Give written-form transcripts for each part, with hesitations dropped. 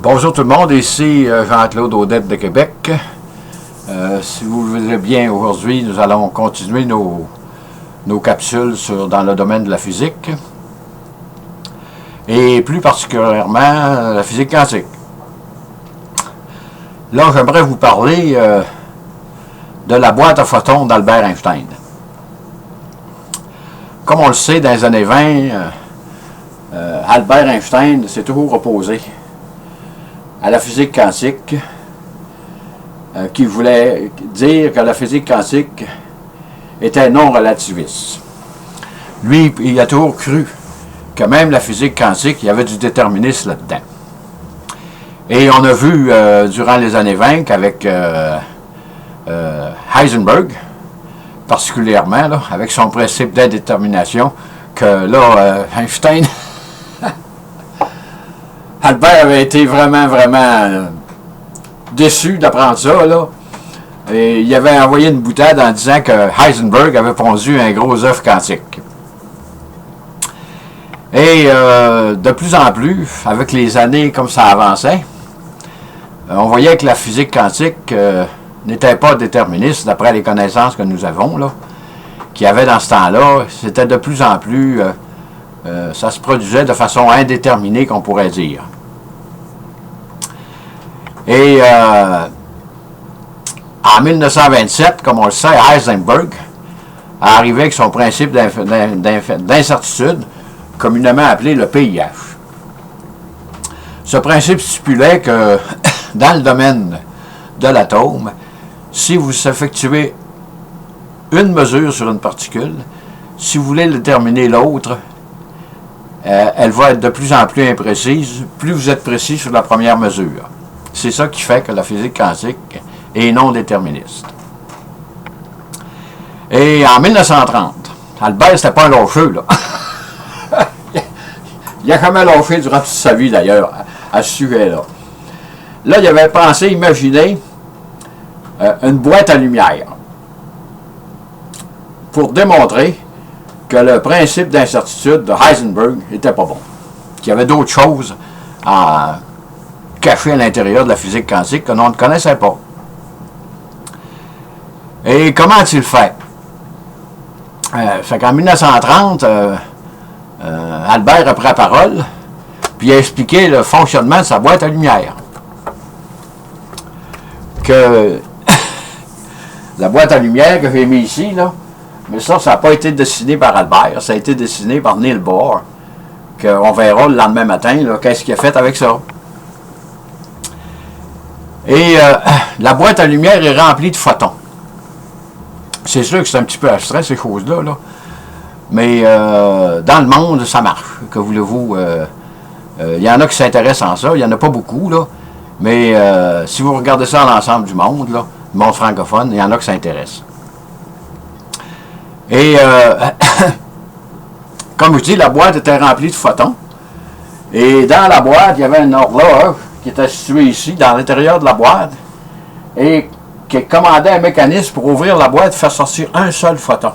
Bonjour tout le monde, ici Jean-Claude Audette de Québec. Si vous le voulez bien, aujourd'hui, nous allons continuer nos capsules dans le domaine de la physique. Et plus particulièrement, la physique quantique. Là, j'aimerais vous parler de la boîte à photons d'Albert Einstein. Comme on le sait, dans les années 20, Albert Einstein s'est toujours opposé à la physique quantique, qui voulait dire que la physique quantique était non relativiste. Lui, il a toujours cru que même la physique quantique, il y avait du déterminisme là-dedans. Et on a vu durant les années 20 qu'avec Heisenberg, particulièrement, là, avec son principe d'indétermination, que là, Einstein, Albert avait été vraiment déçu d'apprendre ça, là. Et il avait envoyé une boutade en disant que Heisenberg avait pondu un gros œuf quantique. Et de plus en plus, avec les années comme ça avançait, on voyait que la physique quantique n'était pas déterministe, d'après les connaissances que nous avons, là, qu'il y avait dans ce temps-là. C'était de plus en plus, ça se produisait de façon indéterminée, qu'on pourrait dire. Et en 1927, comme on le sait, Heisenberg a arrivé avec son principe d'incertitude, communément appelé le PIH. Ce principe stipulait que dans le domaine de l'atome, si vous effectuez une mesure sur une particule, si vous voulez déterminer l'autre, elle va être de plus en plus imprécise, plus vous êtes précis sur la première mesure. C'est ça qui fait que la physique quantique est non déterministe. Et en 1930, Albert, c'était pas un lâcheux, là. Il a jamais lâché durant toute sa vie, d'ailleurs, à ce sujet-là. Là, il avait pensé, imaginé une boîte à lumière pour démontrer que le principe d'incertitude de Heisenberg n'était pas bon. Qu'il y avait d'autres choses cachées à l'intérieur de la physique quantique que l'on ne connaissait pas. Et comment a-t-il fait? Fait qu'en 1930, Albert a pris la parole, puis il a expliqué le fonctionnement de sa boîte à lumière. Que la boîte à lumière que j'ai mis ici, là, mais ça n'a pas été dessiné par Albert, ça a été dessiné par Niels Bohr, qu'on verra le lendemain matin, qu'est-ce qu'il a fait avec ça. Et la boîte à lumière est remplie de photons. C'est sûr que c'est un petit peu abstrait, ces choses-là, là. Mais dans le monde, ça marche. Que voulez-vous? Il y en a qui s'intéressent en ça, il n'y en a pas beaucoup, là. Mais si vous regardez ça à l'ensemble du monde, là, le monde francophone, il y en a qui s'intéressent. Et comme je dis, la boîte était remplie de photons. Et dans la boîte, il y avait une horloge qui était située ici, dans l'intérieur de la boîte, et qui commandait un mécanisme pour ouvrir la boîte et faire sortir un seul photon.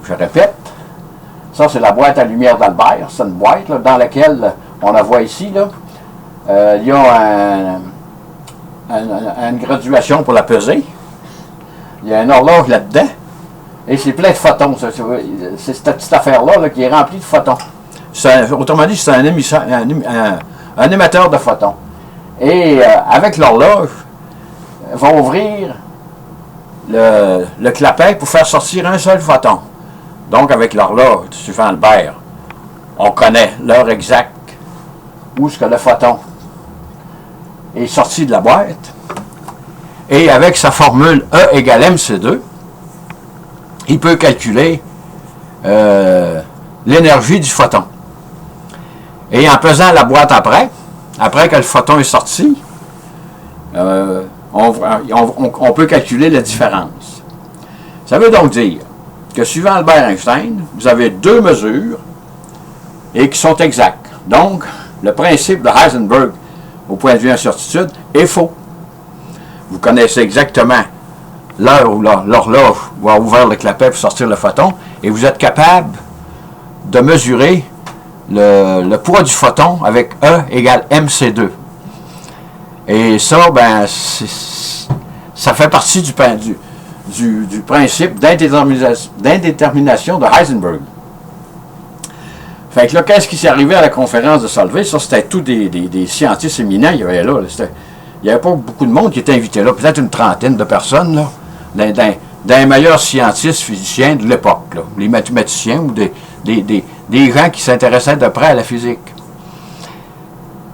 Je répète, ça c'est la boîte à lumière d'Albert, c'est une boîte là, dans laquelle, on la voit ici, là, il y a une graduation pour la peser, il y a une horloge là-dedans, et c'est plein de photons, c'est cette petite affaire-là là, qui est remplie de photons. Autrement dit, c'est un émetteur de photons. Et avec l'horloge, va ouvrir le clapet pour faire sortir un seul photon. Donc, avec l'horloge, suivant Albert, on connaît l'heure exacte où est-ce que le photon est sorti de la boîte. Et avec sa formule E égale mc2, il peut calculer l'énergie du photon. Et en pesant la boîte après que le photon est sorti, on peut calculer la différence. Ça veut donc dire que suivant Albert Einstein, vous avez deux mesures et qui sont exactes. Donc, le principe de Heisenberg, au point de vue incertitude, est faux. Vous connaissez exactement l'heure où l'horloge va ouvrir le clapet pour sortir le photon, et vous êtes capable de mesurer le poids du photon avec E égale mc2. Et ça, ben, ça fait partie du principe d'indétermination de Heisenberg. Fait que là, qu'est-ce qui s'est arrivé à la conférence de Solvay? Ça, c'était tous des scientifiques éminents qu'il y avait là. Il n'y avait pas beaucoup de monde qui était invité là, peut-être une trentaine de personnes, là, d'un meilleur scientifique physicien de l'époque, là, les mathématiciens ou des gens qui s'intéressaient de près à la physique.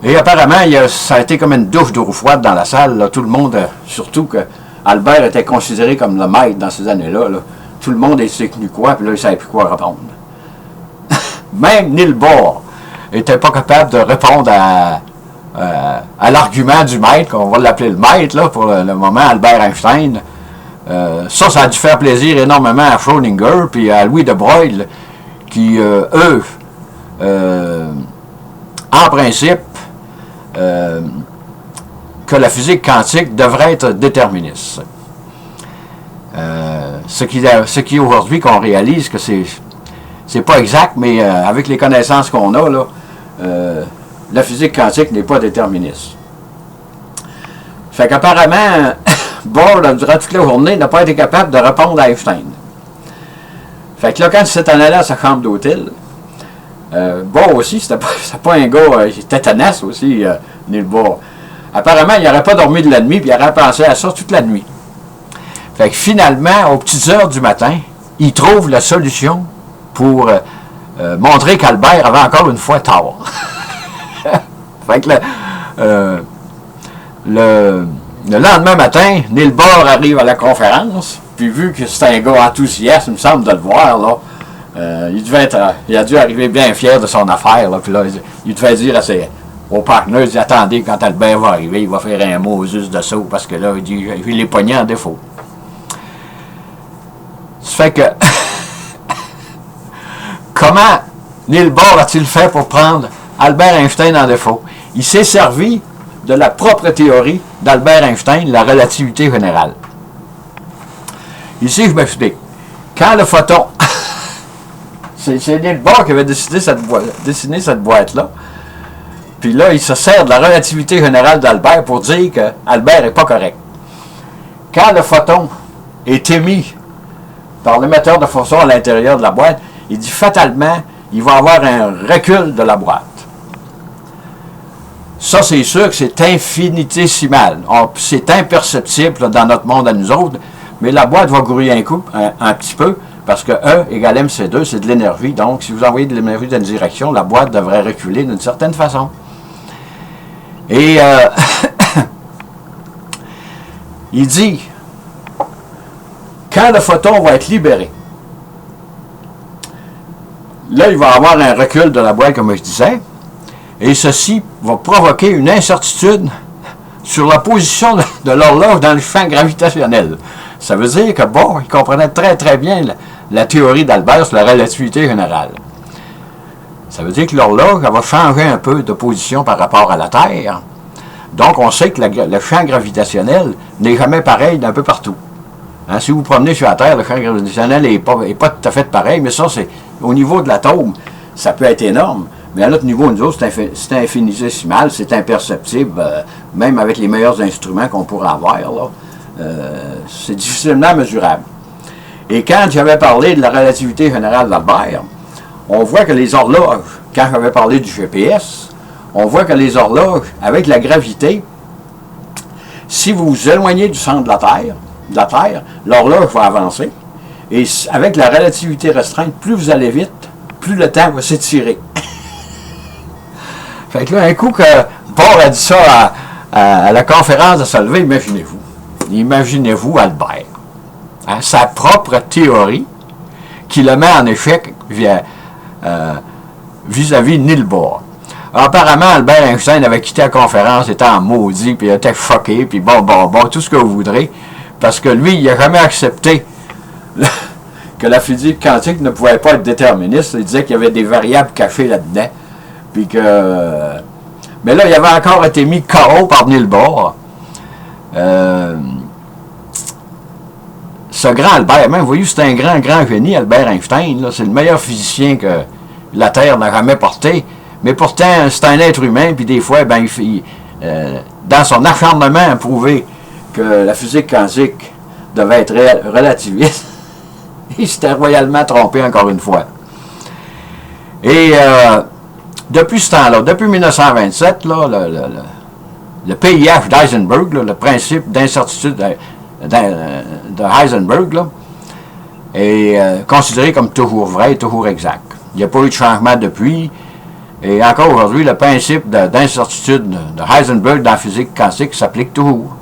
Et apparemment, ça a été comme une douche d'eau froide dans la salle. Là. Tout le monde, surtout que Albert était considéré comme le maître dans ces années-là. Là. Tout le monde était tenu quoi, puis là, il ne savait plus quoi répondre. Même Niels Bohr n'était pas capable de répondre à l'argument du maître, on va l'appeler le maître, là, pour le moment, Albert Einstein. Ça a dû faire plaisir énormément à Schrödinger, puis à Louis de Broglie, qui, eux, en principe, que la physique quantique devrait être déterministe. Ce qui aujourd'hui qu'on réalise que c'est pas exact, mais avec les connaissances qu'on a, là, la physique quantique n'est pas déterministe. Fait qu'apparemment, Bohr, durant toute la journée, n'a pas été capable de répondre à Einstein. Fait que là, quand il s'est en allé à sa chambre d'hôtel, Bohr aussi, c'était pas un gars, il était tenace aussi, Niels Bohr. Apparemment, il n'aurait pas dormi de la nuit, puis il aurait pensé à ça toute la nuit. Fait que finalement, aux petites heures du matin, il trouve la solution pour montrer qu'Albert avait encore une fois tort. Fait que le lendemain matin, Niels Bohr arrive à la conférence, puis vu que c'est un gars enthousiaste, il me semble de le voir, là, il a dû arriver bien fier de son affaire, là, puis là, il devait dire aux partenaires, il dit, attendez, quand Albert va arriver, il va faire un mot juste de saut, parce que là, il dit, il est pogné en défaut. Ça fait que, comment Niels Bohr a-t-il fait pour prendre Albert Einstein en défaut? Il s'est servi de la propre théorie d'Albert Einstein, la relativité générale. Ici, je m'explique. Quand le photon... c'est Niels Bohr qui avait dessiné cette boîte-là. Puis là, il se sert de la relativité générale d'Albert pour dire qu'Albert n'est pas correct. Quand le photon est émis par l'émetteur de photon à l'intérieur de la boîte, il dit fatalement, il va y avoir un recul de la boîte. Ça, c'est sûr que c'est infinitésimal. C'est imperceptible là, dans notre monde à nous autres, mais la boîte va grouiller un petit peu, parce que E égale mc2, c'est de l'énergie. Donc, si vous envoyez de l'énergie dans une direction, la boîte devrait reculer d'une certaine façon. Et il dit, quand le photon va être libéré, là, il va y avoir un recul de la boîte, comme je disais, et ceci va provoquer une incertitude sur la position de l'horloge dans le champ gravitationnel. Ça veut dire que, bon, il comprenait très très bien la théorie d'Albert sur la relativité générale. Ça veut dire que l'horloge va changer un peu de position par rapport à la Terre. Donc, on sait que le champ gravitationnel n'est jamais pareil d'un peu partout. Hein, si vous promenez sur la Terre, le champ gravitationnel n'est pas tout à fait pareil, mais ça, c'est au niveau de l'atome, ça peut être énorme. Mais à notre niveau, nous autres, c'est infinitésimal, c'est imperceptible, même avec les meilleurs instruments qu'on pourrait avoir, là, c'est difficilement mesurable. Et quand j'avais parlé de la relativité générale d'Albert, on voit que les horloges, quand j'avais parlé du GPS, on voit que les horloges, avec la gravité, si vous vous éloignez du centre de la Terre, l'horloge va avancer. Et avec la relativité restreinte, plus vous allez vite, plus le temps va s'étirer. Fait que là, un coup que Bohr a dit ça à la conférence de Solvay, imaginez-vous. Imaginez-vous Albert. Hein, sa propre théorie qui le met en échec vis-à-vis de Niels Bohr. Alors, apparemment, Albert Einstein avait quitté la conférence, était en maudit, puis il était choqué, puis bon, tout ce que vous voudrez, parce que lui, il n'a jamais accepté que la physique quantique ne pouvait pas être déterministe. Il disait qu'il y avait des variables cachées là-dedans. Puis que... mais là, il avait encore été mis KO par Niels Bohr. Ce grand Albert, même, vous voyez, c'est un grand génie, Albert Einstein. C'est le meilleur physicien la Terre n'a jamais porté. Mais pourtant, c'est un être humain, puis des fois, ben, dans son acharnement à prouver que la physique quantique devait être relativiste, il s'était royalement trompé encore une fois. Et depuis ce temps-là, depuis 1927, là, le PIH d'Heisenberg, le principe d'incertitude de Heisenberg, là, est considéré comme toujours vrai et toujours exact. Il n'y a pas eu de changement depuis. Et encore aujourd'hui, le principe d'incertitude de Heisenberg dans la physique quantique s'applique toujours.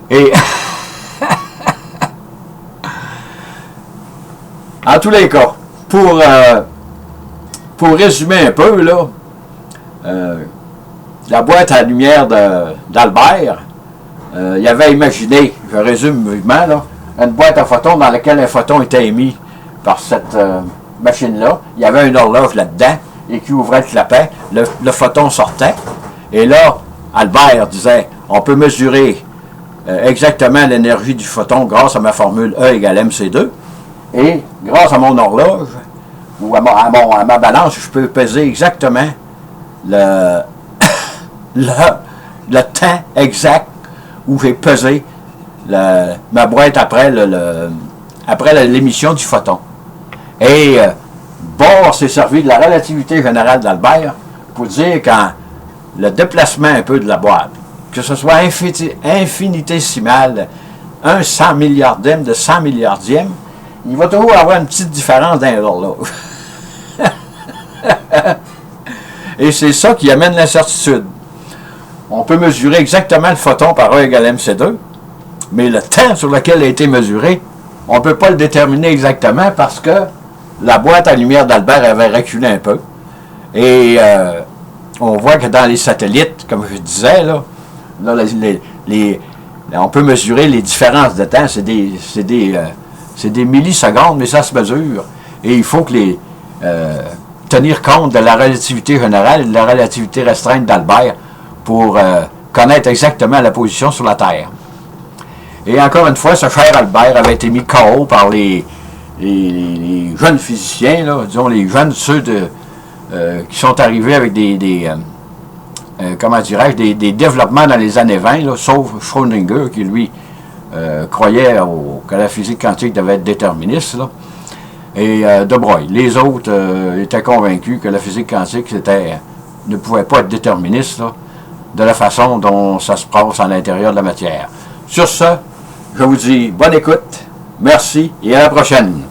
Et en tous les cas, pour résumer un peu, là, la boîte à lumière d'Albert, il avait imaginé, je résume vivement, là, une boîte à photons dans laquelle un photon était émis par cette machine-là. Il y avait une horloge là-dedans, et qui ouvrait le clapet, le photon sortait. Et là, Albert disait, on peut mesurer exactement l'énergie du photon grâce à ma formule E égale MC2. Et grâce à mon horloge, ou à ma balance, je peux peser exactement le temps exact où j'ai pesé ma boîte après l'émission du photon. Et Bohr s'est servi de la relativité générale d'Albert pour dire quand le déplacement un peu de la boîte, que ce soit infinitésimal, 1 100 milliardième de 100 milliardième, il va toujours avoir une petite différence dans l'horloge. Et c'est ça qui amène l'incertitude. On peut mesurer exactement le photon par E égale MC2, mais le temps sur lequel il a été mesuré, on ne peut pas le déterminer exactement parce que la boîte à lumière d'Albert avait reculé un peu. Et on voit que dans les satellites, comme je disais, là on peut mesurer les différences de temps. C'est des millisecondes, mais ça se mesure. Et il faut tenir compte de la relativité générale et de la relativité restreinte d'Albert pour connaître exactement la position sur la Terre. Et encore une fois, ce cher Albert avait été mis KO par les jeunes physiciens, là, disons les jeunes, ceux qui sont arrivés avec comment dirais-je, des développements dans les années 20, là, sauf Schrödinger, qui lui croyait que la physique quantique devait être déterministe, là, et De Broglie. Les autres étaient convaincus que la physique quantique ne pouvait pas être déterministe, là, de la façon dont ça se passe à l'intérieur de la matière. Sur ce, je vous dis bonne écoute, merci et à la prochaine.